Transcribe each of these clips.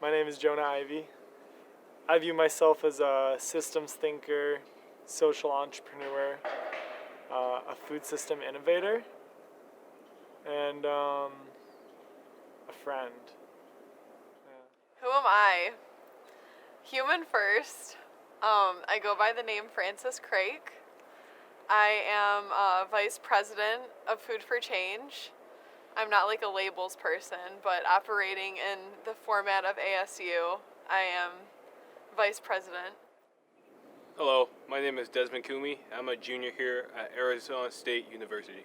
My name is Jonah Ivy. I view myself as a systems thinker, social entrepreneur, a food system innovator, and a friend. Yeah. Who am I? Human first. I go by the name Frances Craik. I am Vice President of Food for Change. I'm not like a labels person, but operating in the format of ASU, I am Vice President. Hello, my name is Desmond Kumi. I'm a junior here at Arizona State University.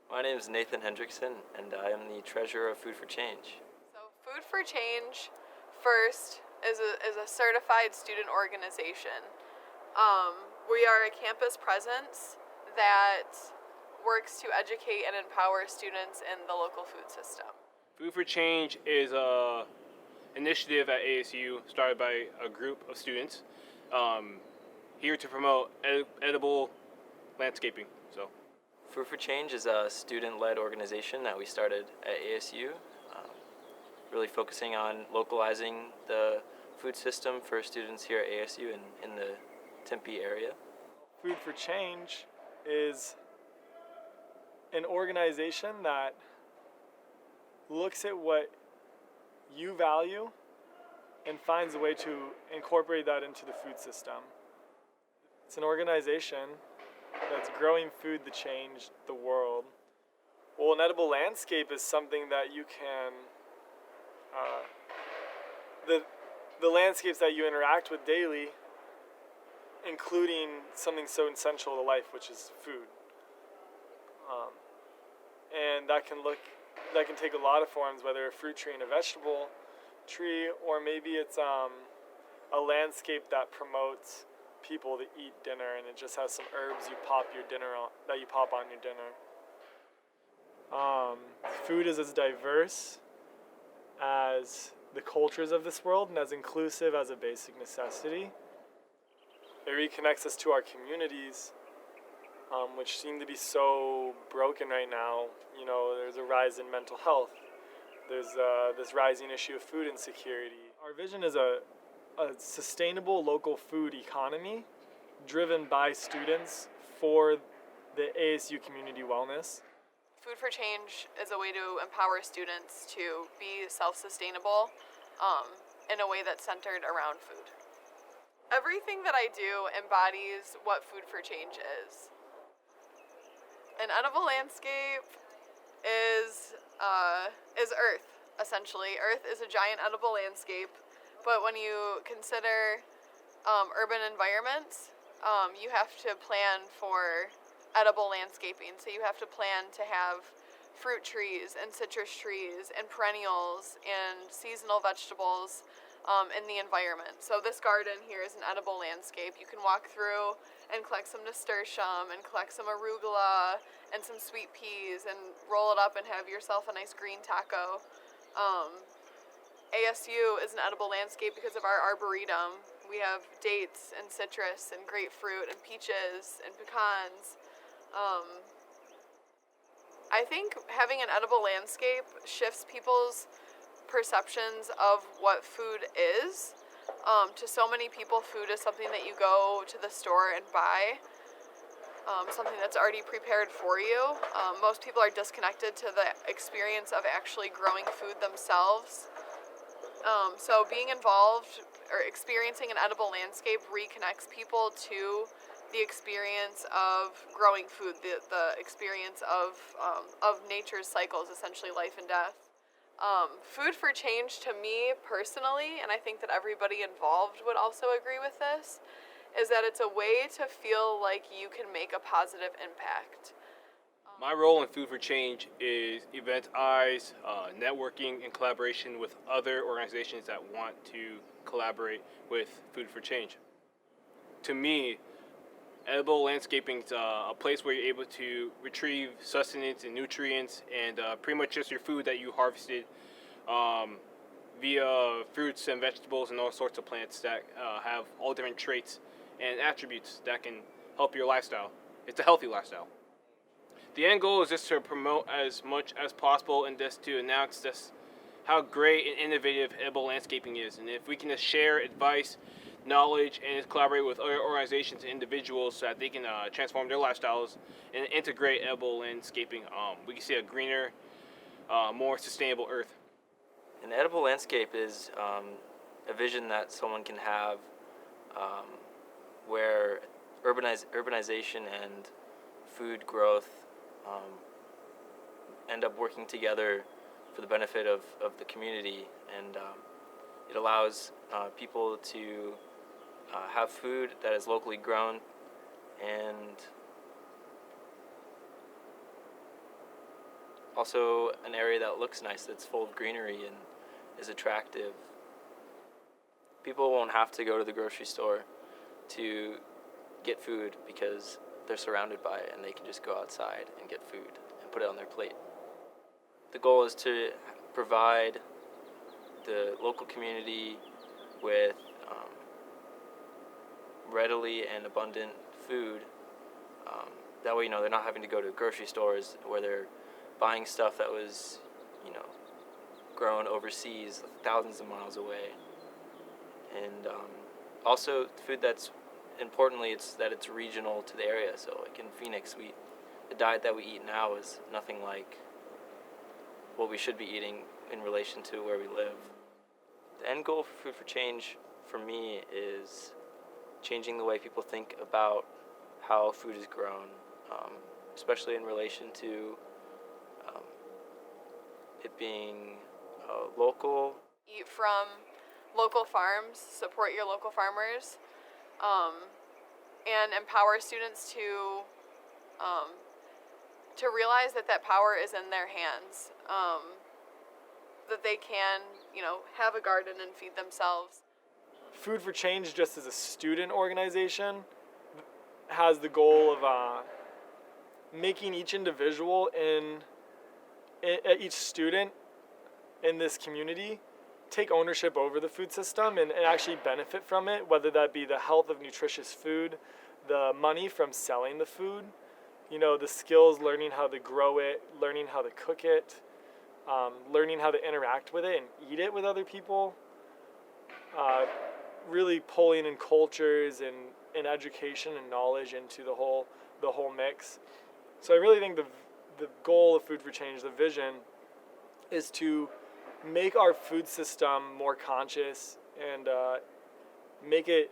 My name is Nathan Hendrickson, and I am the treasurer of Food for Change. So Food for Change, first, is a certified student organization. We are a campus presence that works to educate and empower students in the local food system. Food for Change is an initiative at ASU started by a group of students here to promote edible landscaping. So, Food for Change is a student-led organization that we started at ASU, really focusing on localizing the food system for students here at ASU and in the Tempe area. Food for Change is an organization that looks at what you value and finds a way to incorporate that into the food system. It's an organization that's growing food to change the world. Well, an edible landscape is something that you can, the landscapes that you interact with daily, including something so essential to life, which is food. And that can take a lot of forms, whether a fruit tree and a vegetable tree, or maybe it's a landscape that promotes people to eat dinner, and it just has some herbs you pop on your dinner. Food is as diverse as the cultures of this world and as inclusive as a basic necessity. It reconnects us to our communities, which seem to be so broken right now. You know, there's a rise in mental health. There's this rising issue of food insecurity. Our vision is a sustainable local food economy driven by students for the ASU community wellness. Food for Change is a way to empower students to be self-sustainable in a way that's centered around food. Everything that I do embodies what Food for Change is. An edible landscape is Earth, essentially. Earth is a giant edible landscape, but when you consider urban environments, you have to plan for edible landscaping. So you have to plan to have fruit trees and citrus trees and perennials and seasonal vegetables in the environment. So this garden here is an edible landscape. You can walk through and collect some nasturtium and collect some arugula and some sweet peas and roll it up and have yourself a nice green taco. ASU is an edible landscape because of our arboretum. We have dates and citrus and grapefruit and peaches and pecans. I think having an edible landscape shifts people's perceptions of what food is. To so many people, food is something that you go to the store and buy, something that's already prepared for you. Most people are disconnected to the experience of actually growing food themselves. So being involved or experiencing an edible landscape reconnects people to the experience of growing food, the experience of nature's cycles, essentially life and death. Food for Change, to me personally, and I think that everybody involved would also agree with this, is that it's a way to feel like you can make a positive impact. my role in Food for Change is eventize, networking, and collaboration with other organizations that want to collaborate with Food for Change. To me, edible landscaping is a place where you're able to retrieve sustenance and nutrients and pretty much just your food that you harvested via fruits and vegetables and all sorts of plants that have all different traits and attributes that can help your lifestyle. It's a healthy lifestyle. The end goal is just to promote as much as possible and just to announce this how great and innovative edible landscaping is. And if we can just share advice, knowledge, and collaborate with other organizations and individuals so that they can transform their lifestyles and integrate edible landscaping, we can see a greener, more sustainable earth. An edible landscape is a vision that someone can have where urbanization and food growth end up working together for the benefit of the community, and it allows people to have food that is locally grown and also an area that looks nice, that's full of greenery and is attractive. People won't have to go to the grocery store to get food because they're surrounded by it and they can just go outside and get food and put it on their plate. The goal is to provide the local community with readily and abundant food. That way, they're not having to go to grocery stores where they're buying stuff that was, grown overseas, thousands of miles away. And also, food that's importantly, it's regional to the area. So, like in Phoenix, the diet that we eat now is nothing like what we should be eating in relation to where we live. The end goal for Food for Change for me is changing the way people think about how food is grown, especially in relation to it being local. Eat from local farms, support your local farmers, and empower students to realize that power is in their hands, that they can, have a garden and feed themselves. Food for Change, just as a student organization, has the goal of making each individual each student in this community take ownership over the food system and actually benefit from it, whether that be the health of nutritious food, the money from selling the food, the skills, learning how to grow it, learning how to cook it, learning how to interact with it and eat it with other people, really pulling in cultures and education and knowledge into the whole mix. So I really think the goal of Food for Change, the vision, is to make our food system more conscious and make it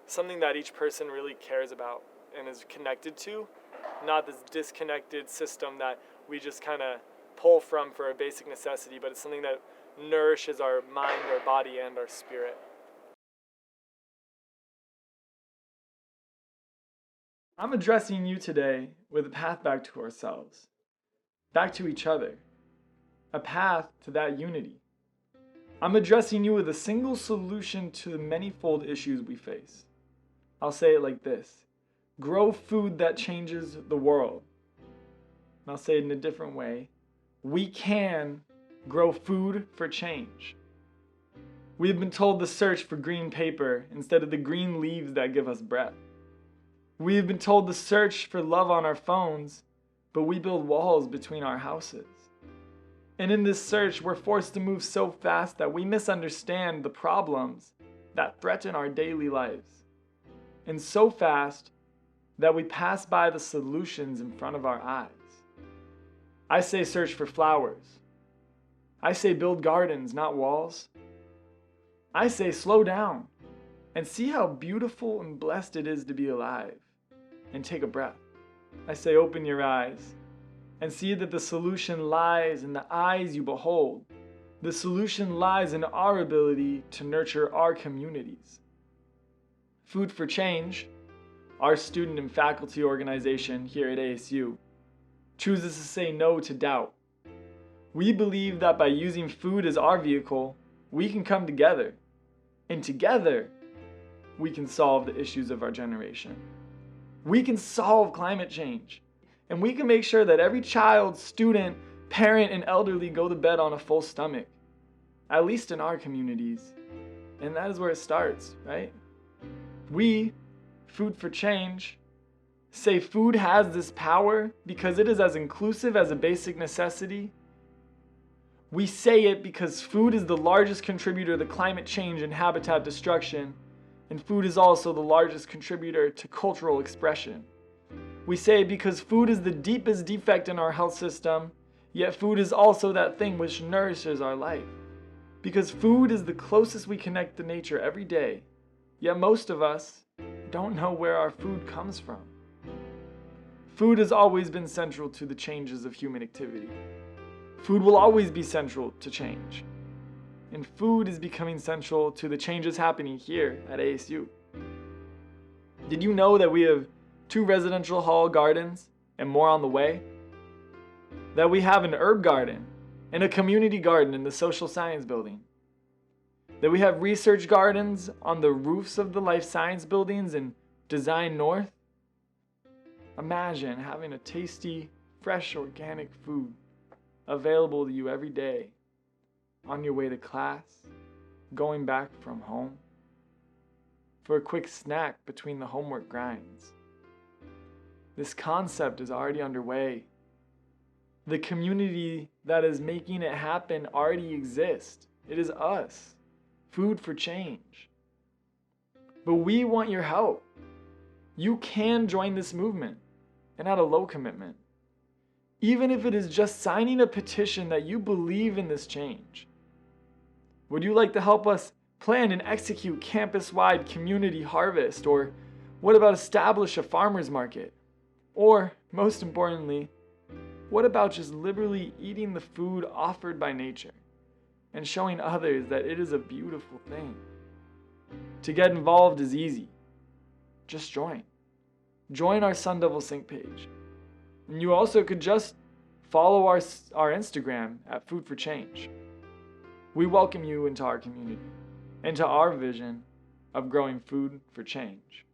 something that each person really cares about and is connected to, not this disconnected system that we just kind of pull from for a basic necessity, but it's something that nourishes our mind, our body, and our spirit. I'm addressing you today with a path back to ourselves, back to each other, a path to that unity. I'm addressing you with a single solution to the manyfold issues we face. I'll say it like this: grow food that changes the world. And I'll say it in a different way: we can grow food for change. We have been told to search for green paper instead of the green leaves that give us breath. We have been told to search for love on our phones, but we build walls between our houses. And in this search, we're forced to move so fast that we misunderstand the problems that threaten our daily lives. And so fast that we pass by the solutions in front of our eyes. I say search for flowers. I say build gardens, not walls. I say slow down and see how beautiful and blessed it is to be alive, and take a breath. I say open your eyes and see that the solution lies in the eyes you behold. The solution lies in our ability to nurture our communities. Food for Change, our student and faculty organization here at ASU, chooses to say no to doubt. We believe that by using food as our vehicle, we can come together, and together, we can solve the issues of our generation. We can solve climate change, and we can make sure that every child, student, parent, and elderly go to bed on a full stomach, at least in our communities. And that is where it starts, right? We, Food for Change, say food has this power because it is as inclusive as a basic necessity. We say it because food is the largest contributor to climate change and habitat destruction, and food is also the largest contributor to cultural expression. We say it because food is the deepest defect in our health system, yet food is also that thing which nourishes our life. Because food is the closest we connect to nature every day, yet most of us don't know where our food comes from. Food has always been central to the changes of human activity. Food will always be central to change. And food is becoming central to the changes happening here at ASU. Did you know that we have 2 residential hall gardens and more on the way? That we have an herb garden and a community garden in the social science building? That we have research gardens on the roofs of the life science buildings in Design North? Imagine having a tasty, fresh, organic food available to you every day, on your way to class, going back from home, for a quick snack between the homework grinds. This concept is already underway. The community that is making it happen already exists. It is us, Food for Change. But we want your help. You can join this movement, and at a low commitment. Even if it is just signing a petition that you believe in this change. Would you like to help us plan and execute campus-wide community harvest? Or what about establish a farmer's market? Or, most importantly, what about just liberally eating the food offered by nature and showing others that it is a beautiful thing? To get involved is easy. Just join. Join our Sun Devil Sync page. And you also could just follow our Instagram at Food for Change. We welcome you into our community, into our vision of growing food for change.